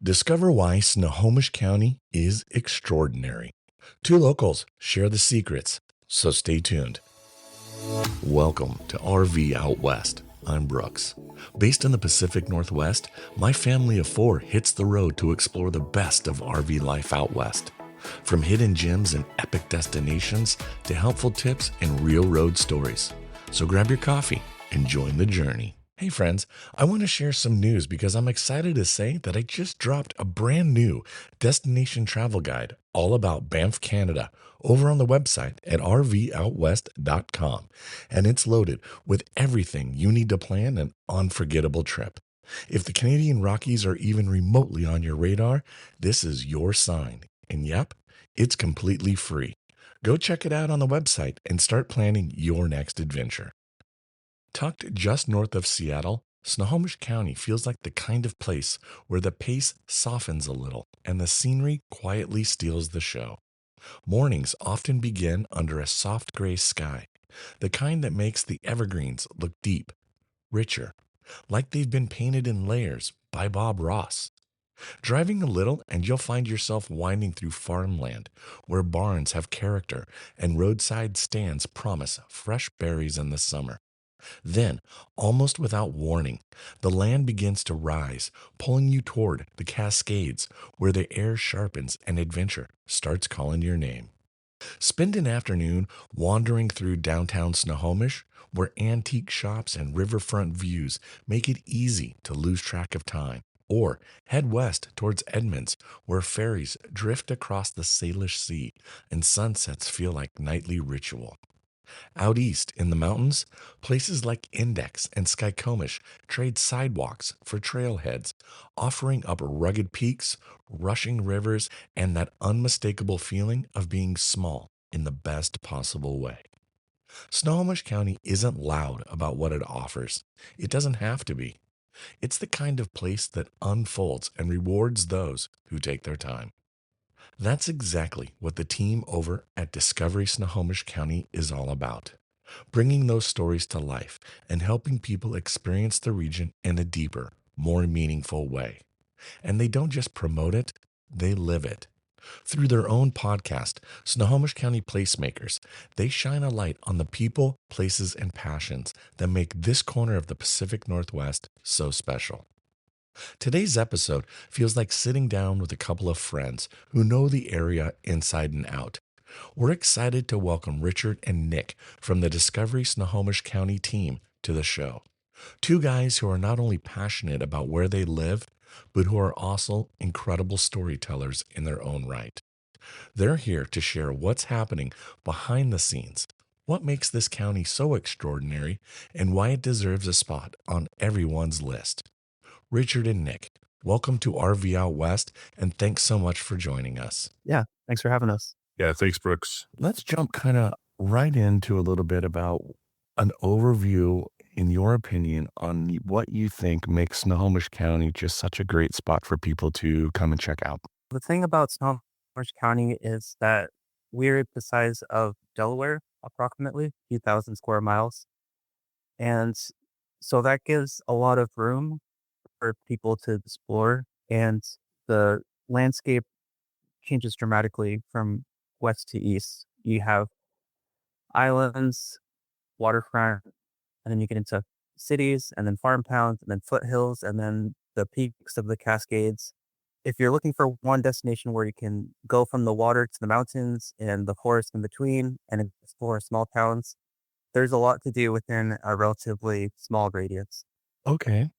Discover why Snohomish County is extraordinary. Two locals share the secrets, so stay tuned. Welcome to RV Out West. I'm Brooks. Based in the Pacific Northwest, my family of four hits the road to explore the best of RV life out west. From hidden gems and epic destinations to helpful tips and real road stories. So grab your coffee and join the journey. Hey friends, I want to share some news because I'm excited to say that I just dropped a brand new destination travel guide all about Banff, Canada, over on the website at rvoutwest.com. And it's loaded with everything you need to plan an unforgettable trip. If the Canadian Rockies are even remotely on your radar, this is your sign. And yep, it's completely free. Go check it out on the website and start planning your next adventure. Tucked just north of Seattle, Snohomish County feels like the kind of place where the pace softens a little and the scenery quietly steals the show. Mornings often begin under a soft gray sky, the kind that makes the evergreens look deep, richer, like they've been painted in layers by Bob Ross. Driving a little and you'll find yourself winding through farmland where barns have character and roadside stands promise fresh berries in the summer. Then, almost without warning, the land begins to rise, pulling you toward the Cascades, where the air sharpens and adventure starts calling your name. Spend an afternoon wandering through downtown Snohomish, where antique shops and riverfront views make it easy to lose track of time. Or head west towards Edmonds, where ferries drift across the Salish Sea and sunsets feel like nightly ritual. Out east in the mountains, places like Index and Skykomish trade sidewalks for trailheads, offering up rugged peaks, rushing rivers, and that unmistakable feeling of being small in the best possible way. Snohomish County isn't loud about what it offers. It doesn't have to be. It's the kind of place that unfolds and rewards those who take their time. That's exactly what the team over at Discovery Snohomish County is all about. Bringing those stories to life and helping people experience the region in a deeper, more meaningful way. And they don't just promote it, they live it. Through their own podcast, Snohomish County Placemakers, they shine a light on the people, places, and passions that make this corner of the Pacific Northwest so special. Today's episode feels like sitting down with a couple of friends who know the area inside and out. We're excited to welcome Richard and Nick from the Discovery Snohomish County team to the show. Two guys who are not only passionate about where they live, but who are also incredible storytellers in their own right. They're here to share what's happening behind the scenes, what makes this county so extraordinary, and why it deserves a spot on everyone's list. Richard and Nick, welcome to RV Out West, and thanks so much for joining us. Yeah, thanks for having us. Yeah, thanks, Brooks. Let's jump kind of right into a little bit about an overview, in your opinion, on what you think makes Snohomish County just such a great spot for people to come and check out. The thing about Snohomish County is that we're the size of Delaware, approximately a few thousand square miles. And so that gives a lot of room for people to explore. And the landscape changes dramatically from west to east. You have islands, waterfront, and then you get into cities, and then farm towns, and then foothills, and then the peaks of the Cascades. If you're looking for one destination where you can go from the water to the mountains and the forest in between and explore small towns, there's a lot to do within a relatively small radius. Okay.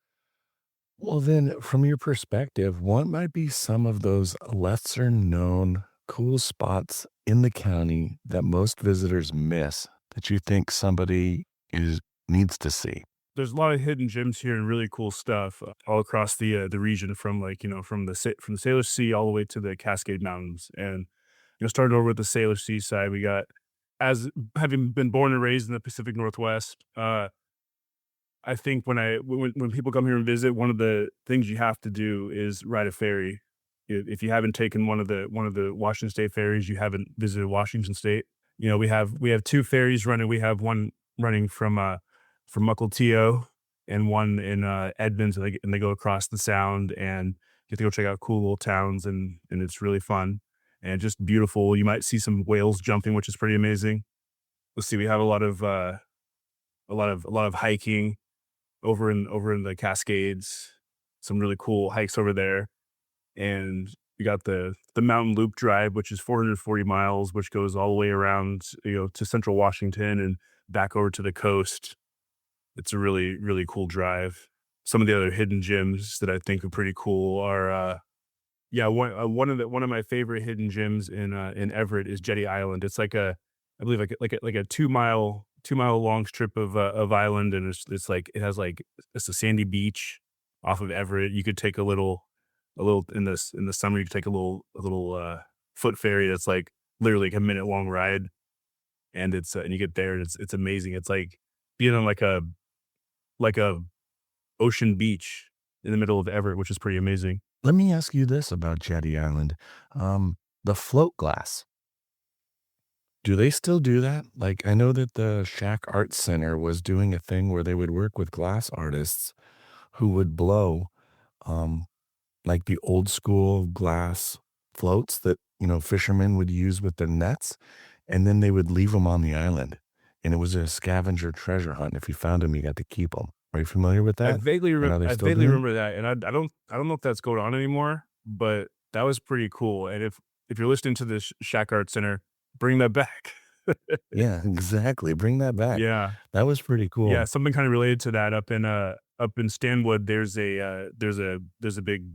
Well, then, from your perspective, what might be some of those lesser known cool spots in the county that most visitors miss that you think somebody needs to see? There's a lot of hidden gems here and really cool stuff all across the region, from from the Salish Sea all the way to the Cascade Mountains. And starting over with the Salish Sea side, we got, as having been born and raised in the Pacific Northwest. I think when people come here and visit, one of the things you have to do is ride a ferry. If you haven't taken one of the Washington State ferries, you haven't visited Washington State. We have two ferries running. We have one running from Mukilteo and one in Edmonds, and they go across the Sound, and get to go check out cool little towns, and it's really fun and just beautiful. You might see some whales jumping, which is pretty amazing. Let's see, we have a lot of hiking over in the Cascades. Some really cool hikes over there, and we got the Mountain Loop Drive, which is 440 miles, which goes all the way around, to Central Washington and back over to the coast. It's a really, really cool drive. Some of the other hidden gems that I think are pretty cool are, yeah, one of my favorite hidden gems in Everett is Jetty Island. It's like I believe like a 2-mile long strip of island, and it's like it has like it's a sandy beach off of Everett. You could take a little in the summer. You could take a little foot ferry that's like literally like a minute long ride, and and you get there and it's amazing. It's like being on like a ocean beach in the middle of Everett, which is pretty amazing. Let me ask you this about Jetty Island. The float glass. Do they still do that? Like, I know that the Shack Arts Center was doing a thing where they would work with glass artists who would blow, um, like the old school glass floats that, fishermen would use with their nets, and then they would leave them on the island. And it was a scavenger treasure hunt. If you found them, you got to keep them. Are you familiar with that? And are they I still vaguely doing it? remember that, and I don't know if that's going on anymore, but that was pretty cool. And if you're listening to this Shack Art Center, bring that back. Yeah, exactly. Bring that back. Yeah. That was pretty Yeah, cool. something kinda related to that up in Stanwood, there's a big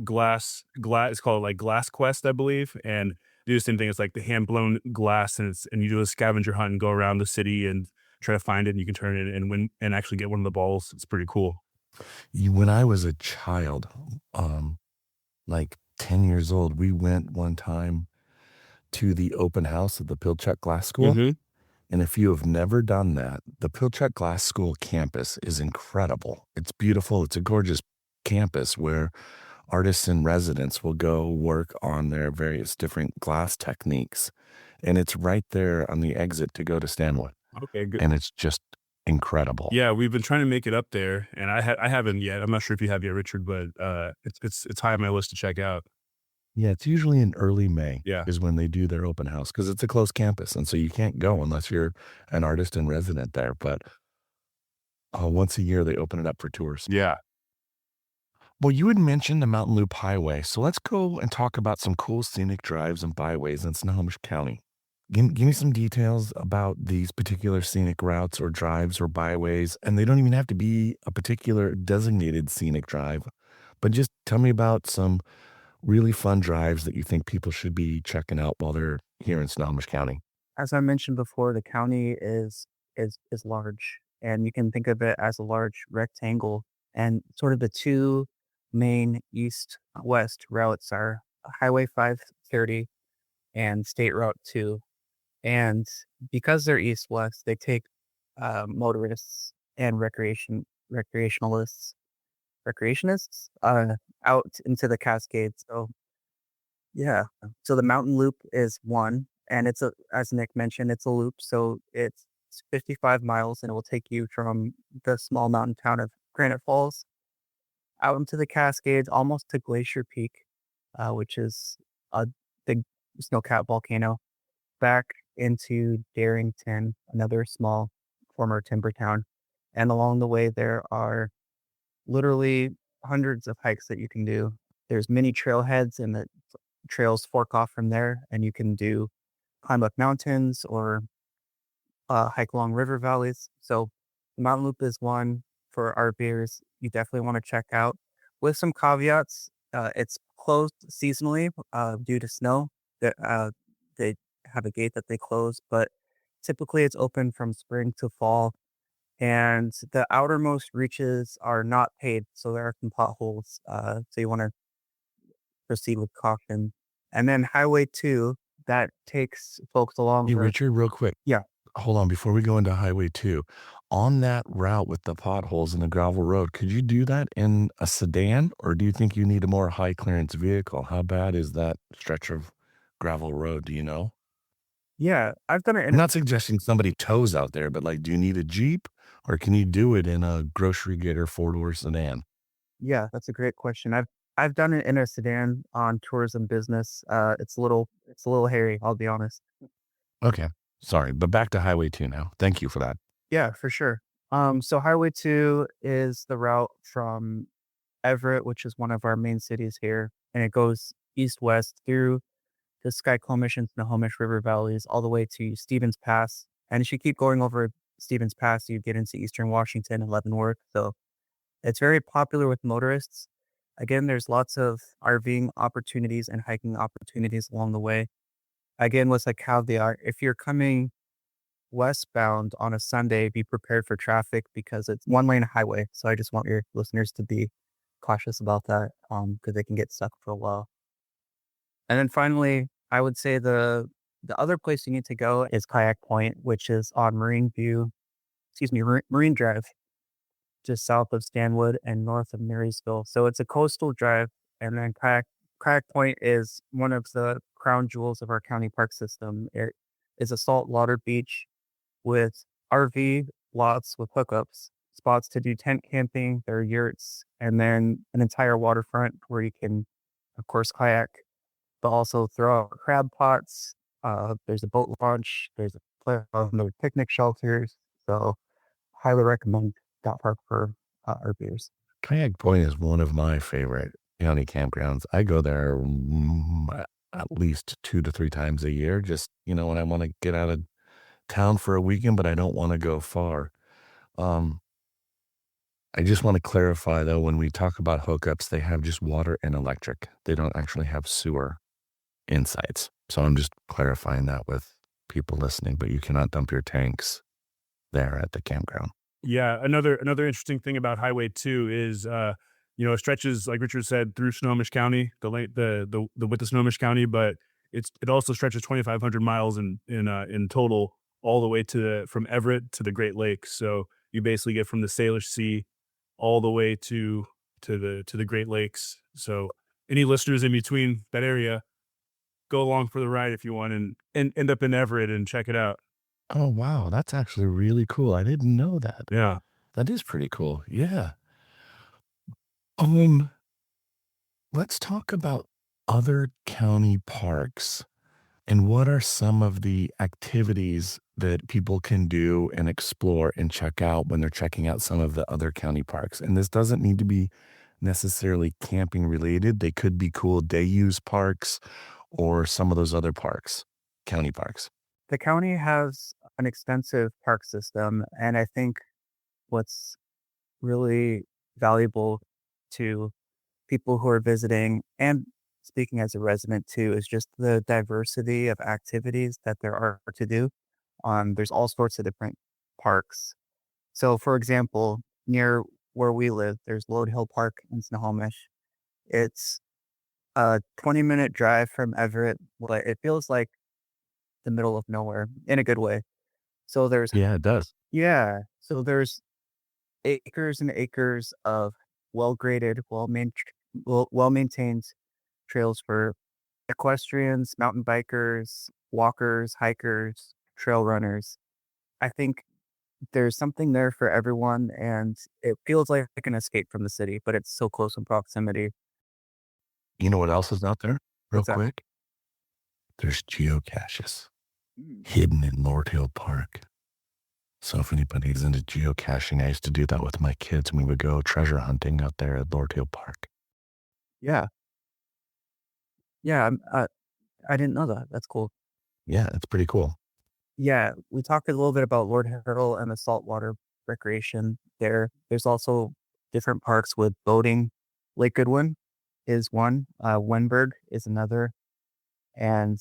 glass it's called, like, Glass Quest, I believe, and do the same thing. It's like the hand-blown glass, and you do a scavenger hunt and go around the city and try to find it, and you can turn it and win and actually get one of the balls. It's pretty cool. When I was a child, um, like 10 years old, we went one time to the open house at the Pilchuck Glass School. Mhm. And if you have never done that, the Pilchuck Glass School campus is incredible. It's beautiful. It's a gorgeous campus where artists and residents will go work on their various different glass techniques. And it's right there on the exit to go to Stanwood. Okay, good. And it's just incredible. Yeah, we've been trying to make it up there, and I haven't yet. I'm not sure if you have yet, Richard, but, it's high on my list to check out. Yeah, it's usually in early May Yeah. is when they do their open house because it's a closed campus. And so you can't go unless you're an artist and resident there. But once a year, they open it up for tours. Yeah. Well, you had mentioned the Mountain Loop Highway. So let's go and talk about some cool scenic drives and byways in Snohomish County. Give me some details about these particular scenic routes or drives or byways. And they don't even have to be a particular designated scenic drive, but just tell me about some really fun drives that you think people should be checking out while they're here in Snohomish County. As I mentioned before, the county is large, and you can think of it as a large rectangle. And sort of the two main east-west routes are Highway 530 and State Route 2. And because they're east-west, they take motorists and recreationists out into the Cascades. So yeah. So the mountain loop is one, and it's a as Nick mentioned, it's a loop, so it's 55 miles, and it will take you from the small mountain town of Granite Falls out into the Cascades, almost to Glacier Peak, which is a big snow-capped volcano, back into Darrington, another small former timber town. And along the way, there are literally hundreds of hikes that you can do. There's many trailheads, and the trails fork off from there, and you can climb up mountains or hike along river valleys. So the mountain loop is one for RVers you definitely want to check out. With some caveats, it's closed seasonally due to snow. They have a gate that they close, but typically it's open from spring to fall. And the outermost reaches are not paved, so there are some potholes. So you want to proceed with caution. And then Highway 2, that takes folks along Hey, for Richard, real quick. yeah. Hold on. Before we go into Highway 2, on that route with the potholes and the gravel road, could you do that in a sedan or do you think you need a more high clearance vehicle? How bad is that stretch of gravel road? Do you know? Yeah, I've done it I'm in not suggesting somebody tows out there, but like, do you need a Jeep or can you do it in a grocery getter 4-door sedan? yeah, that's a great question. I've done it in a sedan on tourism business. It's a little hairy, I'll be honest. Okay. Sorry, but back to Highway 2 now. Thank you for that. Yeah, for sure. So Highway 2 is the route from Everett, which is one of our main cities here, and it goes east-west through the Skycomish and Snohomish River valleys all the way to Stevens Pass. And if you keep going over Stevens Pass, you get into eastern Washington and Leavenworth. So it's very popular with motorists. Again, there's lots of RVing opportunities and hiking opportunities along the way. Again, with a caveat, if you're coming westbound on a Sunday, be prepared for traffic because it's one lane highway. So I just want your listeners to be cautious about that because they can get stuck for a while. And then finally, I would say the other place you need to go is Kayak Point, which is on Marine Drive, just south of Stanwood and north of Marysville. So it's a coastal drive, and then Kayak Point is one of the crown jewels of our county park system. It is a saltwater beach with RV lots with hookups, spots to do tent camping, there are yurts, and then an entire waterfront where you can, of course, kayak, but also throw out crab pots. There's a boat launch. There's a there picnic shelters. So highly recommend that park for our beers. Kayak Point is one of my favorite county campgrounds. I go there at least 2 to 3 times a year, just, when I want to get out of town for a weekend, but I don't want to go far. Um, I just want to clarify though, when we talk about hookups, they have just water and electric. They don't actually have sewer insights. So I'm just clarifying that with people listening, but you cannot dump your tanks there at the campground. Yeah, another interesting thing about Highway 2 is, it stretches, like Richard said, through Snohomish County, the width of Snohomish County, but it also stretches 2,500 miles in total, all the way from Everett to the Great Lakes. So you basically get from the Salish Sea all the way to the Great Lakes. So any listeners in between that area, go along for the ride if you want, and end up in Everett and check it out. Oh, wow. That's actually really cool. I didn't know that. Yeah. That is pretty cool. Yeah. Um, let's talk about other county parks and what are some of the activities that people can do and explore and check out when they're checking out some of the other county parks. And this doesn't need to be necessarily camping related. They could be cool day use parks or some of those other parks, county parks. The county has an extensive park system, and I think what's really valuable to people who are visiting and speaking as a resident too is just the diversity of activities that there are to do. There's all sorts of different parks. So, for example, near where we live, there's Lode Hill Park in Snohomish. It's a 20-minute drive from Everett. Well, it feels like the middle of nowhere in a good way. So there's Yeah, it does. yeah, so there's acres and acres of well graded, well maintained trails for equestrians, mountain bikers, walkers, hikers, trail runners. I think there's something there for everyone, and it feels like an escape from the city, but it's so close in proximity. You know what else is out there? Real What's that? quick. There's geocaches Mm. hidden in Lord Hill Park. So if anybody's into geocaching, I used to do that with my kids, and we would go treasure hunting out there at Lord Hill Park. Yeah, yeah. I didn't know that. That's cool. Yeah, it's pretty cool. Yeah, we talked a little bit about Lord Hurdle and the saltwater recreation there. There's also different parks with boating. Lake Goodwin is one. Wenberg is another, and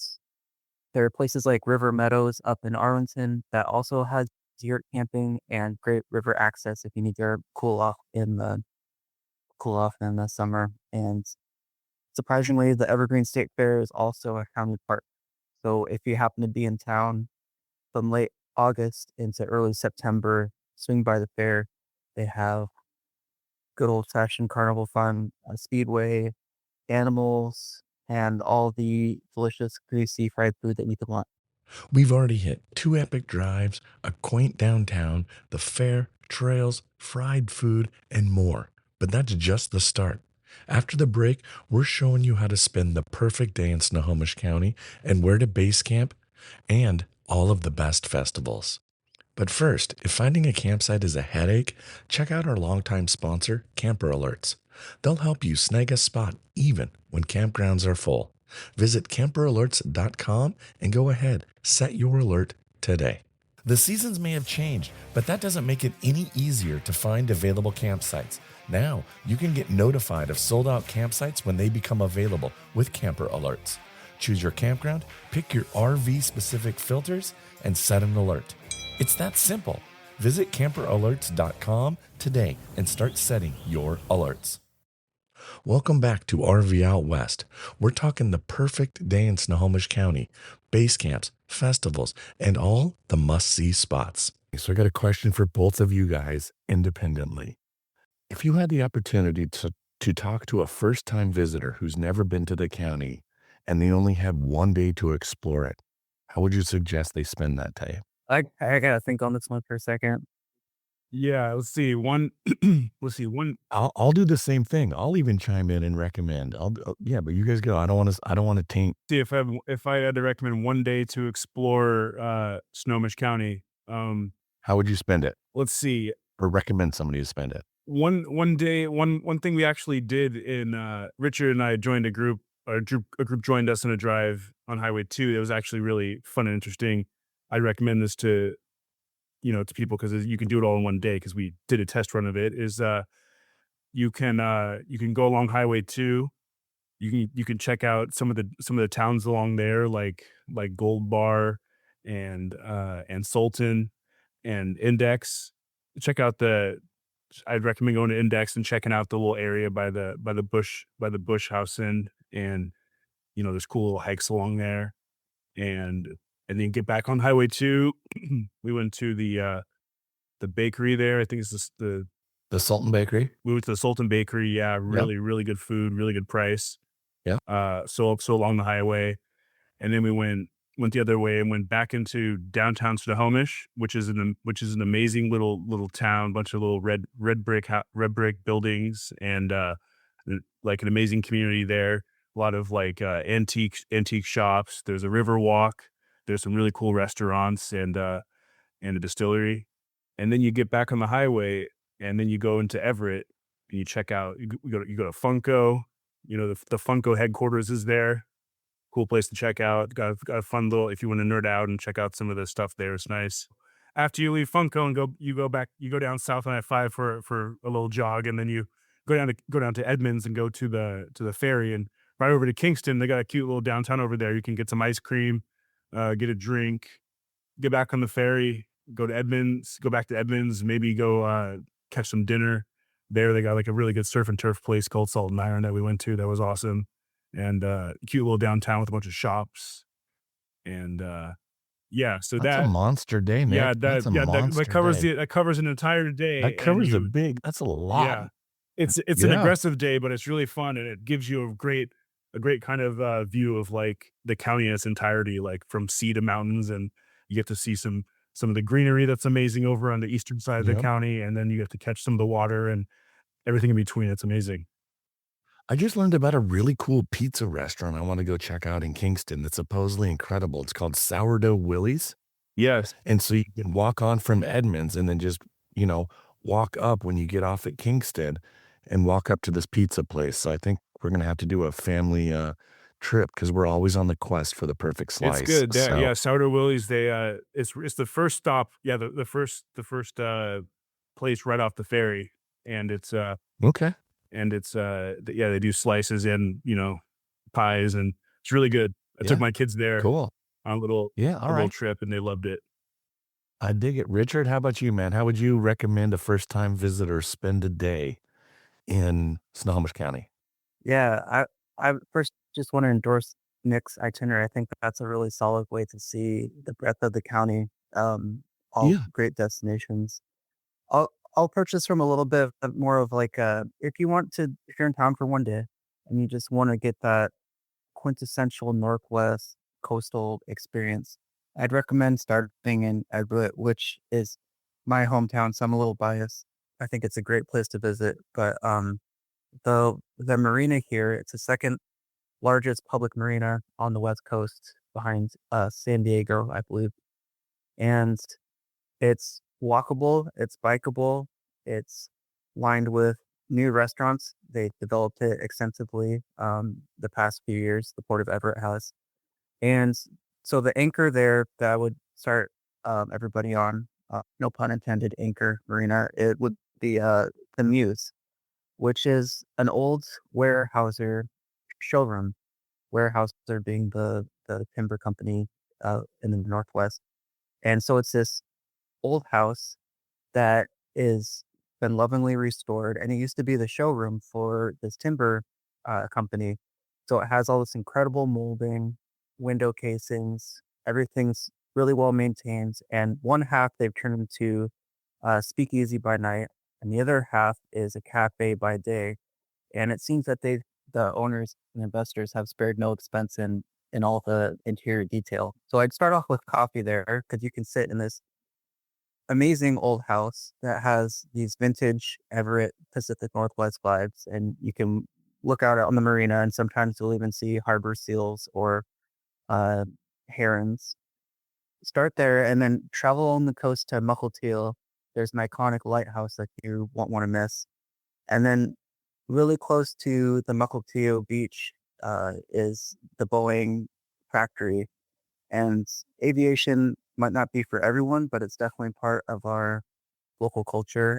there are places like River Meadows up in Arlington that also has yurt camping and great river access if you need to cool off in the summer. And surprisingly, the Evergreen State Fair is also a county park. So if you happen to be in town from late August into early September, swing by the fair. They have good old fashioned carnival fun, a speedway, animals, and all the delicious, greasy fried food that you could want. We've already hit 2 epic drives, a quaint downtown, the fair, trails, fried food, and more. But that's just the start. After the break, we're showing you how to spend the perfect day in Snohomish County and where to base camp and all of the best festivals. But first, if finding a campsite is a headache, check out our longtime sponsor, Camper Alerts. They'll help you snag a spot even when campgrounds are full. Visit camperalerts.com and go ahead, set your alert today. The seasons may have changed, but that doesn't make it any easier to find available campsites. Now, you can get notified of sold out campsites when they become available with Camper Alerts. Choose your campground, pick your RV specific filters, and set an alert. It's that simple. Visit camperalerts.com today and start setting your alerts. Welcome back to RV Out West. We're talking the perfect day in Snohomish County, base camps, festivals, and all the must-see spots. So I got a question for both of you guys independently. If you had the opportunity to talk to a first-time visitor who's never been to the county and they only have one day to explore it, how would you suggest they spend that day? I gotta think on this one for a second. Yeah, let's see. One. I'll do the same thing. I'll even chime in and recommend. Yeah, but you guys go. I don't want to taint. See if I had to recommend one day to explore Snohomish County. How would you spend it, Let's see. or recommend somebody to spend it? One day, one thing we actually did in Richard and I joined a group. A group joined us on a drive on Highway 2. It was actually really fun and interesting. I recommend this to to people because you can do it all in one day because we did a test run of it. Is you can go along Highway 2. You can check out some of the towns along there like Gold Bar and Sultan and Index. Check out I'd recommend going to Index and checking out the little area by the Bush House Inn, and there's cool little hikes along there, and then get back on Highway 2. We went to the bakery there. I think it's The Sultan Bakery. we went to the Sultan Bakery. Yeah, Yep. really good food, really good price. Yeah. So along the highway, and then we went the other way and went back into downtown Snohomish, which is an amazing little town, bunch of little red brick buildings, and like an amazing community there. A lot of like antique shops. There's a river walk. There's some really cool restaurants and a distillery. And then you get back on the highway, and then you go into Everett and you check out. You go to Funko. The Funko headquarters is there. Cool place to check out. Got a fun little, if you want to nerd out and check out some of the stuff there. It's nice. After you leave Funko and you go down South on I-5 for a little jog, and then you go down to Edmonds and go to the ferry and right over to Kingston. They got a cute little downtown over there. You can get some ice cream, get a drink, get back on the ferry, go back to Edmonds, maybe go catch some dinner. There they got like a really good surf and turf place called Salt and Iron that we went to. That was awesome. And cute little downtown with a bunch of shops. And yeah, so That's a monster day, Nick. yeah, That's a monster day. that covers an entire day. That And covers that's a lot. yeah, it's an aggressive day, but it's really fun, and it gives you a great kind of view of like the county in its entirety, like from sea to mountains, and you get to see some of the greenery that's amazing over on the eastern side of the Yep. county, and then you get to catch some of the water and everything in between. It's amazing. I just learned about a really cool pizza restaurant I want to go check out in Kingston that's supposedly incredible. It's called Sourdough Willie's. Yes. And so you can walk on from Edmonds and then just, walk up when you get off at Kingston and walk up to this pizza place. So I think we're going to have to do a family trip because we're always on the quest for the perfect slice. It's good. So, Yeah, Sourdough Willie's, it's the first stop. Yeah, the first place right off the ferry, and okay. they do slices and pies, and it's really good. I took Yeah. my kids there Cool. on Yeah. a All little right. trip, and they loved it. I dig it. Richard, how about you, man? How would you recommend a first time visitor spend a day in Snohomish County? Yeah, I first just want to endorse Nick's itinerary. I think that's a really solid way to see the breadth of the county. All Yeah. great destinations. I'll purchase from a little bit of more of like if you're in town for one day and you just want to get that quintessential Northwest coastal experience, I'd recommend starting in Everett, which is my hometown. So I'm a little biased. I think it's a great place to visit, but the marina here, it's the second largest public marina on the West Coast behind San Diego, I believe. And it's walkable, it's bikeable, it's lined with new restaurants. They developed it extensively the past few years, the Port of Everett has. And so the anchor there that I would start everybody on, no pun intended, anchor marina, it would be the Muse, which is an old Weyerhaeuser showroom. Weyerhaeuser being the timber company in the Northwest. And so it's this old house that is been lovingly restored, and it used to be the showroom for this timber company. So it has all this incredible molding, window casings, everything's really well maintained. And one half they've turned into speakeasy by night, and the other half is a cafe by day. And it seems that the owners and investors have spared no expense in all the interior detail. So I'd start off with coffee there because you can sit in this amazing old house that has these vintage Everett Pacific Northwest vibes, and you can look out on the marina, and sometimes you'll even see harbor seals or uh, herons. Start there, and then travel on the coast to Mukilteo. There's an iconic lighthouse that you won't want to miss, and then really close to the Mukilteo beach is the Boeing factory, and aviation might not be for everyone, but it's definitely part of our local culture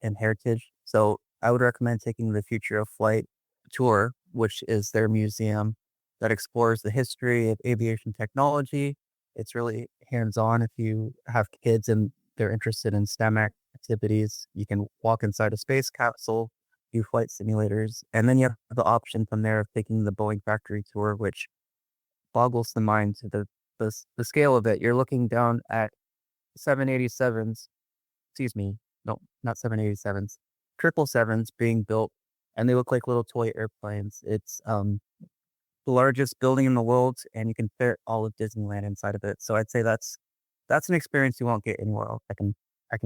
and heritage. So I would recommend taking the Future of Flight tour, which is their museum that explores the history of aviation technology. It's really hands-on if you have kids and they're interested in STEM activities. You can walk inside a space capsule, do flight simulators, and then you have the option from there of taking the Boeing factory tour, which boggles the mind to the scale of it. You're looking down at 787s, excuse me, no, not 787s, 777s being built, and they look like little toy airplanes. It's the largest building in the world, and you can fit all of Disneyland inside of it. So I'd say that's an experience you won't get anywhere else. I can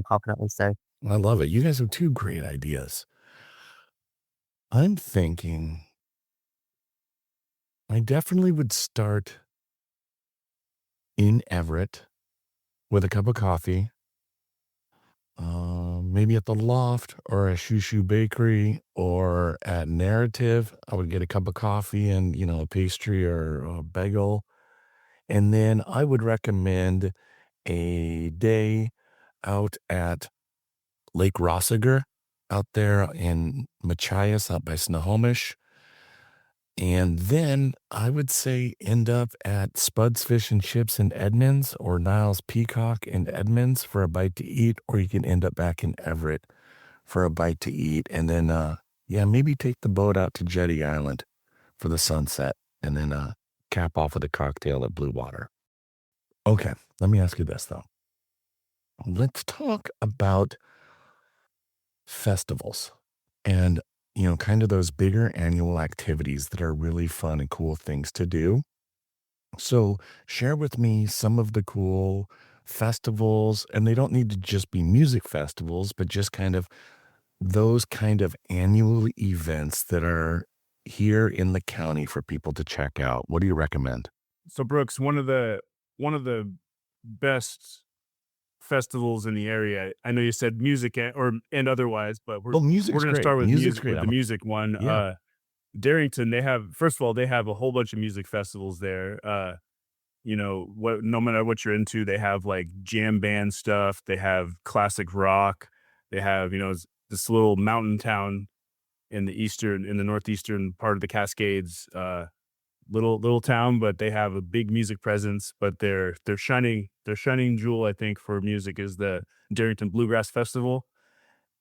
confidently say. I love it. You guys have two great ideas. I'm thinking I definitely would start in Everett with a cup of coffee, maybe at the Loft or a Shushu Bakery or at Narrative. I would get a cup of coffee and, a pastry or a bagel. And then I would recommend a day out at Lake Rossiger out there in Machias out by Snohomish. And then I would say end up at Spud's Fish and Chips in Edmonds or Niles Peacock in Edmonds for a bite to eat, or you can end up back in Everett for a bite to eat. And then, yeah, maybe take the boat out to Jetty Island for the sunset and then cap off with a cocktail at Blue Water. Okay, let me ask you this, though. Let's talk about festivals and, kind of those bigger annual activities that are really fun and cool things to do. So, share with me some of the cool festivals, and they don't need to just be music festivals, but just kind of those kind of annual events that are here in the county for people to check out. What do you recommend? So Brooks, one of the best festivals in the area. I know you said music and otherwise, but we're Well, we're music's gonna great. start with Music's music great. with the music one. Yeah. Darrington, they have first of all, they have a whole bunch of music festivals there. What no matter what you're into, they have like jam band stuff, they have classic rock, they have, this little mountain town in the northeastern part of the Cascades, little town, but they have a big music presence. But their shining jewel, I think, for music is the Darrington Bluegrass Festival.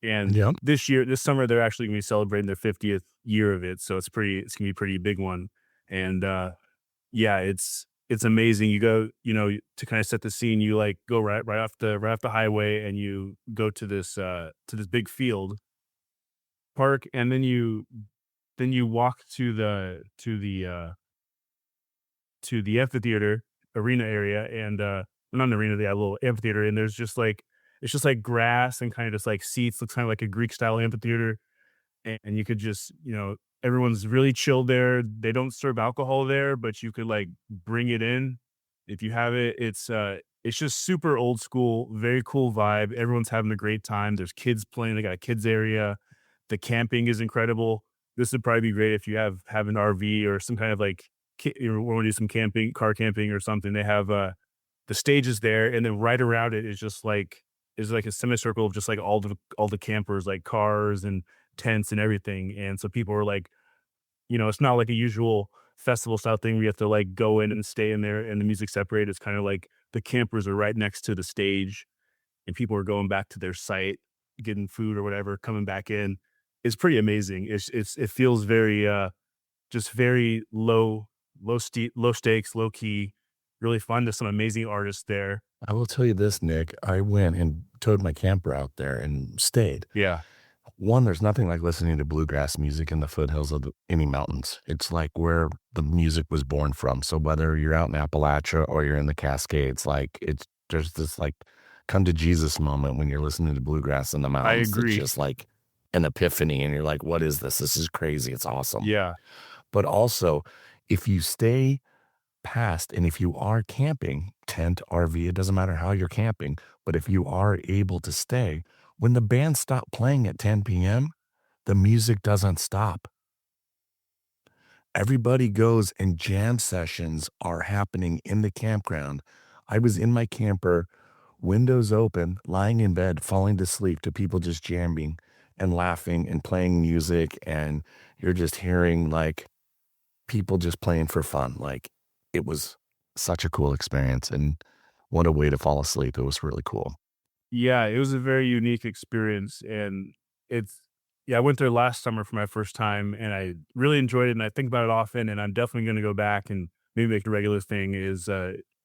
And Yep. this summer, they're actually gonna be celebrating their 50th year of it, so it's gonna be a pretty big one. And yeah, it's amazing. You go, to kind of set the scene. You like go right off the highway, and you go to this big field park, and then you walk to the amphitheater arena area, and not an arena, they have a little amphitheater, and it's just like grass and kind of just like seats. Looks kind of like a Greek style amphitheater, and you could just, everyone's really chilled there. They don't serve alcohol there, but you could like bring it in if you have it. It's just super old school, very cool vibe. Everyone's having a great time. There's kids playing. They got a kids area. The camping is incredible. This would probably be great if you have an RV or some kind of like you want to do some camping, car camping or something. They have the stage is there, and then right around it is like a semicircle of just like all the campers, like cars and tents and everything. And so people are like, it's not like a usual festival style thing where you have to like go in and stay in there and the music separated. It's kind of like the campers are right next to the stage and people are going back to their site, getting food or whatever, coming back in. It's pretty amazing. It feels very just very low stakes, low key, really fun. There's some amazing artists there. I will tell you this, Nick. I went and towed my camper out there and stayed. Yeah. One, there's nothing like listening to bluegrass music in the foothills of any mountains. It's like where the music was born from. So whether you're out in Appalachia or you're in the Cascades, like there's this like come to Jesus moment when you're listening to bluegrass in the I mountains. It's agree. just like an epiphany, and you're like, what is this? This is crazy. It's awesome. Yeah. But also, if you stay past and if you are camping, tent, RV, it doesn't matter how you're camping, but if you are able to stay, when the band stop playing at 10 p.m., the music doesn't stop. Everybody goes and jam sessions are happening in the campground. I was in my camper, windows open, lying in bed, falling to sleep to people just jamming and laughing and playing music. And you're just hearing like people just playing for fun. Like it was such a cool experience. And what a way to fall asleep. It was really cool. Yeah, it was a very unique experience, and it's yeah, I went there last summer for my first time, and I really enjoyed it, and I think about it often, and I'm definitely gonna go back and maybe make it a regular thing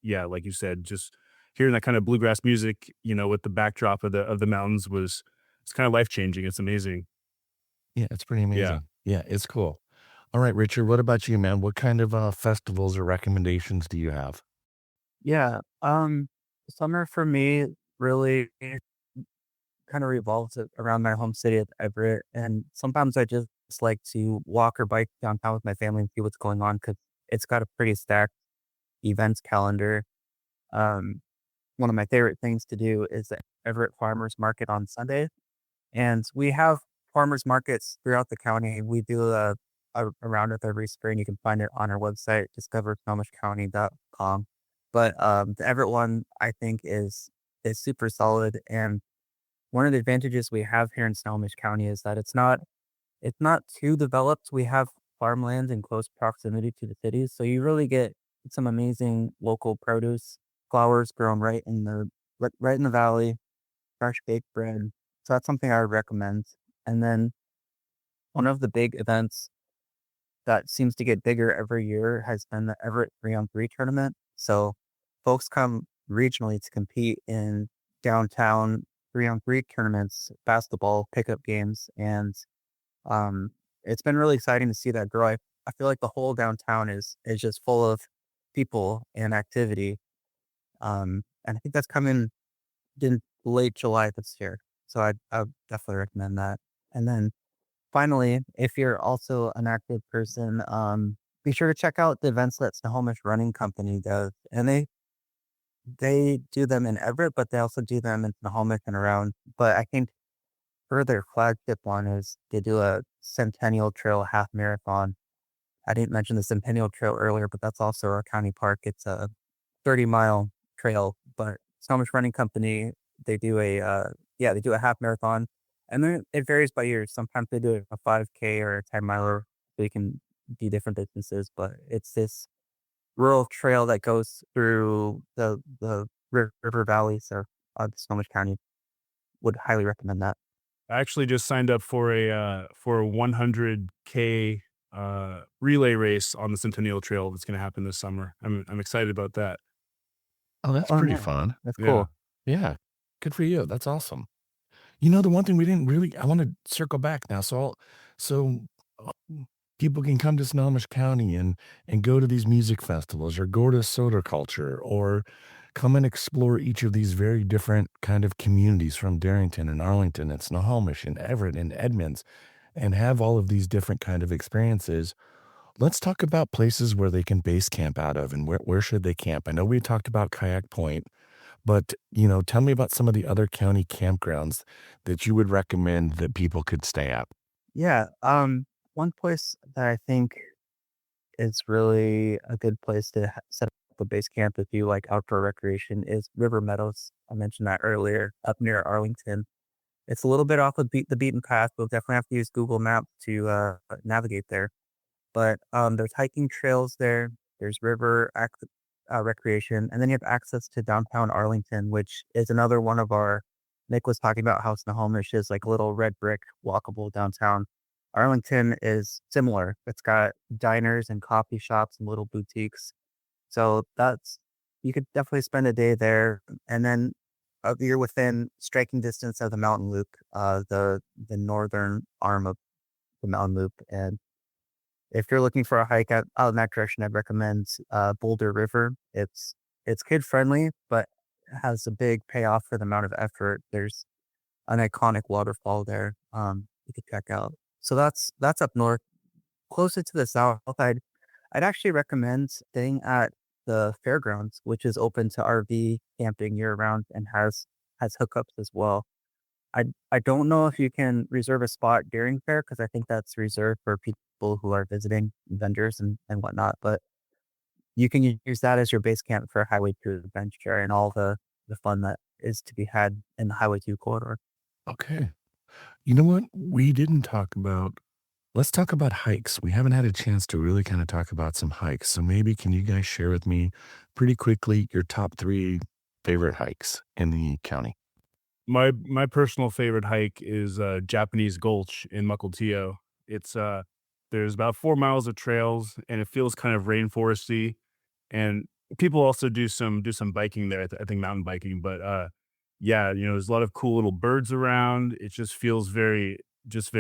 yeah, like you said, just hearing that kind of bluegrass music, with the backdrop of the mountains it's kinda life-changing, it's amazing. Yeah, it's pretty Yeah. amazing. Yeah, it's cool. All right, Richard, what about you, man? What kind of festivals or recommendations do you have? Yeah. Summer for me really kind of revolves around my home city of Everett. And sometimes I just like to walk or bike downtown with my family and see what's going on because it's got a pretty stacked events calendar. Um, One of my favorite things to do is the Everett Farmers Market on Sunday. And we have farmers markets throughout the county. We do a roundup every spring. You can find it on our website, discover.snohomishcounty.com. But the Everett one, I think, is super solid. And one of the advantages we have here in Snohomish County is that it's not too developed. We have farmland in close proximity to the cities, so you really get some amazing local produce, flowers grown right in the valley, fresh baked bread. So that's something I would recommend. And then one of the big events that seems to get bigger every year has been the Everett 3-on-3 tournament. So folks come regionally to compete in downtown 3-on-3 tournaments, basketball pickup games, and um, it's been really exciting to see that grow. I feel like the whole downtown is just full of people and activity. And I think that's coming in late July this year. So I'd definitely recommend that. And then finally, if you're also an active person, be sure to check out the events that Snohomish Running Company does. And they do them in Everett, but they also do them in Snohomish and around. But I think for their flagship one is they do a Centennial Trail half marathon. I didn't mention the Centennial Trail earlier, but that's also our county park. It's a 30-mile trail, but Snohomish Running Company, they do they do a half marathon, and then it varies by year. Sometimes they do a 5K or a 10-miler, so you can do different distances, but it's this rural trail that goes through the river valleys of Snohomish County. Would highly recommend that. I actually just signed up for a 100K, relay race on the Centennial Trail that's gonna happen this summer. I'm excited about that. Oh, that's Oh, pretty yeah. fun. That's Yeah. cool. Yeah. Good for you. That's awesome. You know, the one thing we didn't really, I want to circle back now. So uh, people can come to Snohomish County and go to these music festivals or go to soda culture or come and explore each of these very different kind of communities from Darrington and Arlington and Snohomish and Everett and Edmonds. and have all of these different kind of experiences, let's talk about places where they can base camp out of and where should they camp. I know we talked about Kayak Point, but tell me about some of the other county campgrounds that you would recommend that people could stay at. Yeah. One place that I think is really a good place to set up a base camp if you like outdoor recreation is River Meadows. I mentioned that earlier, up near Arlington. It's a little bit off of the beaten path. We'll definitely have to use Google Maps to navigate there. But there's hiking trails there. There's recreation, and then you have access to downtown Arlington, which is another one of our. Nick was talking about how Snohomish is like a little red brick walkable downtown. Arlington is similar. It's got diners and coffee shops and little boutiques. So that's you could definitely spend a day there, and then you're within striking distance of the mountain loop, the northern arm of the mountain loop, and if you're looking for a hike out in that direction, I'd recommend Boulder River. It's kid friendly, but has a big payoff for the amount of effort. There's an iconic waterfall there. You could check out. So that's up north, closer to the south. I'd actually recommend staying at the fairgrounds, which is open to RV camping year round and has hookups as well. I don't know if you can reserve a spot during fair because I think that's reserved for people who are visiting vendors and whatnot. But you can use that as your base camp for Highway 2 adventure and all the fun that is to be had in the Highway 2 corridor. Okay. You know what? We didn't talk about, let's talk about hikes. We haven't had a chance to really kind of talk about some hikes. So maybe can you guys share with me pretty quickly your top three favorite hikes in the county? My personal favorite hike is Japanese Gulch in Mukilteo. It's there's about 4 miles of trails, and it feels kind of rainforesty. And people also do some biking there. I think mountain biking, but yeah, there's a lot of cool little birds around. It just feels very, it's just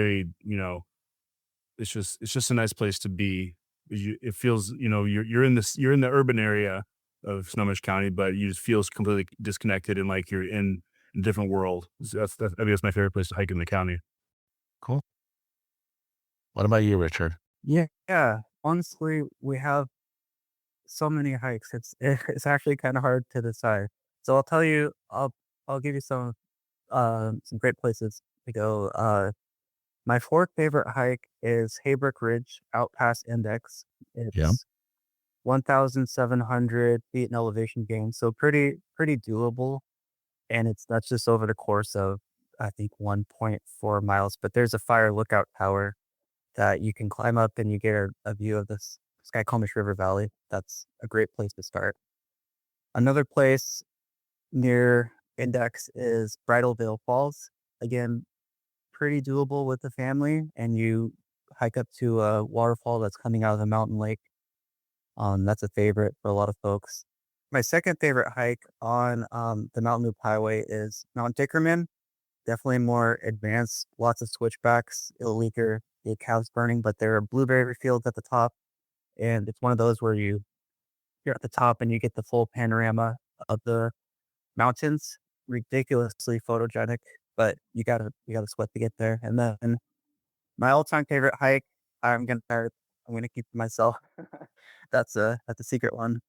a nice place to be. It feels, you're in the urban area of Snohomish County, but you just feels completely disconnected and like you're in a different world. So I think that's my favorite place to hike in the county. Cool. What about you, Richard? Yeah. Honestly, we have so many hikes. It's actually kind of hard to decide. So I'll tell you, I'll give you some great places to go. My fourth favorite hike is Haybrick Ridge out past Index. Yeah. It's 1,700 feet in elevation gain, so pretty doable. And that's just over the course of I think 1.4 miles. But there's a fire lookout tower that you can climb up, and you get a view of this Skycomish River Valley. That's a great place to start. Another place near Index is Bridalveil Falls. Again, pretty doable with the family, and you hike up to a waterfall that's coming out of the mountain lake. That's a favorite for a lot of folks. My second favorite hike on the Mountain Loop Highway is Mount Dickerman. Definitely more advanced, lots of switchbacks, illegal, the cows burning, but there are blueberry fields at the top, and it's one of those where you're at the top and you get the full panorama of the mountains. Ridiculously photogenic, but you gotta sweat to get there. And then my all-time favorite hike, I'm gonna keep to myself. That's a secret one.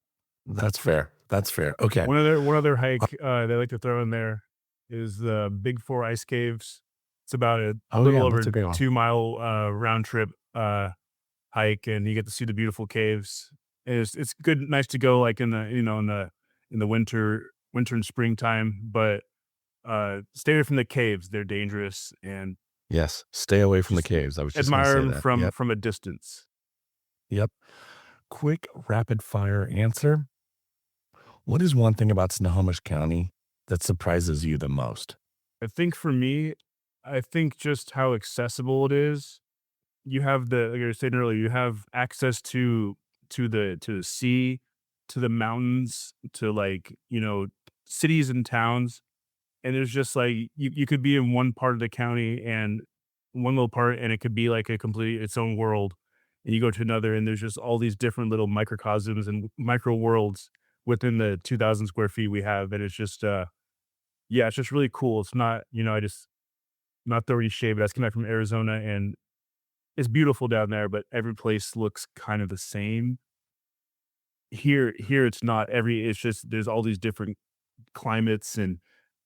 That's fair. That's fair. Okay. One other hike they like to throw in there is the Big Four Ice Caves. It's about a Oh, little yeah. over That's a great one. 2 mile round trip hike, and you get to see the beautiful caves. And it's good, nice to go like in the in the winter and springtime, but stay away from the caves. They're dangerous, and Yes. Stay away from the just caves. I was just going to admire say them that. from Yep. from a distance. Yep. Quick rapid fire answer. What is one thing about Snohomish County that surprises you the most? I think for me, I think just how accessible it is. You have like I was saying earlier, you have access to the sea, to the mountains, to like, cities and towns. And there's just like you could be in one part of the county and one little part, and it could be like a complete its own world. And you go to another, and there's just all these different little microcosms and micro worlds within the 2,000 square feet we have. And it's just yeah, it's just really cool. It's not, I just not throwing shade, but I just came back from Arizona, and it's beautiful down there, but every place looks kind of the same. Here it's not it's just there's all these different climates and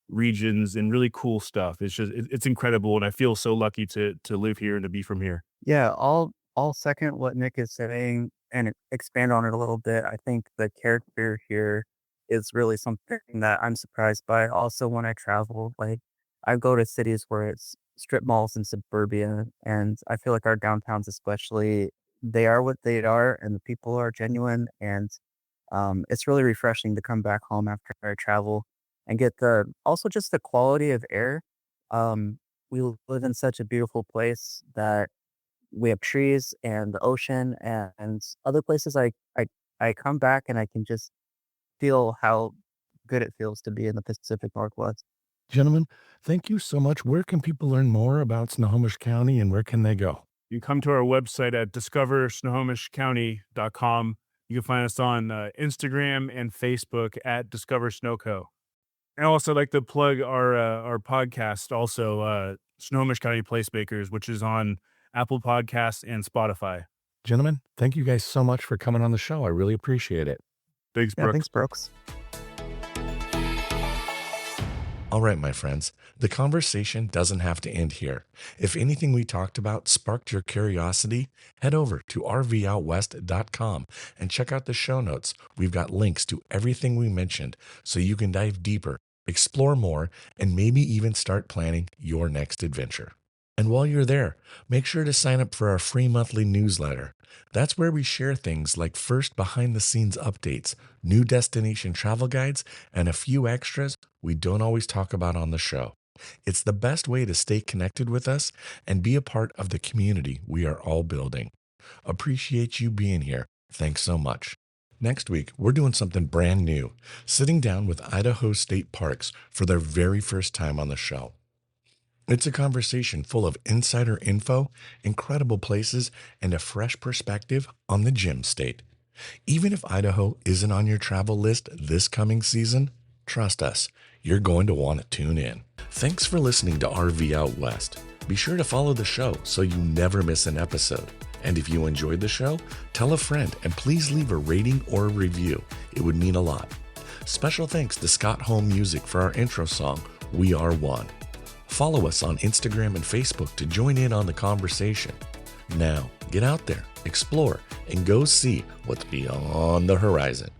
regions and really cool stuff. It's incredible, and I feel so lucky to live here and to be from here. Yeah, I'll second what Nick is saying and expand on it a little bit. I think the character here is really something that I'm surprised by. Also, when I travel, like I go to cities where it's strip malls and suburbia, and I feel like our downtowns, especially, they are what they are, and the people are genuine, and it's really refreshing to come back home after I travel and get the also just the quality of air. We live in such a beautiful place that we have trees and the ocean and other places I come back and I can just feel how good it feels to be in the Pacific Northwest. Gentlemen, thank you so much. Where can people learn more about Snohomish County and where can they go? You come to our website at discoversnohomishcounty.com. You can find us on Instagram and Facebook at Discover Snowco. And also, I'd like to plug our podcast, also Snohomish County Placemakers, which is on Apple Podcasts and Spotify. Gentlemen, thank you guys so much for coming on the show. I really appreciate it. Thanks, Yeah, Brooks. thanks, Brooks. All right, my friends, the conversation doesn't have to end here. If anything we talked about sparked your curiosity, head over to rvoutwest.com and check out the show notes. We've got links to everything we mentioned so you can dive deeper, explore more, and maybe even start planning your next adventure. And while you're there, make sure to sign up for our free monthly newsletter. That's where we share things like first behind-the-scenes updates, new destination travel guides, and a few extras we don't always talk about on the show. It's the best way to stay connected with us and be a part of the community we are all building. Appreciate you being here. Thanks so much. Next week, we're doing something brand new, sitting down with Idaho State Parks for their very first time on the show. It's a conversation full of insider info, incredible places, and a fresh perspective on the Gem State. Even if Idaho isn't on your travel list this coming season, trust us, you're going to want to tune in. Thanks for listening to RV Out West. Be sure to follow the show so you never miss an episode. And if you enjoyed the show, tell a friend and please leave a rating or a review. It would mean a lot. Special thanks to Scott Home Music for our intro song, We Are One. Follow us on Instagram and Facebook to join in on the conversation. Now, get out there, explore, and go see what's beyond the horizon.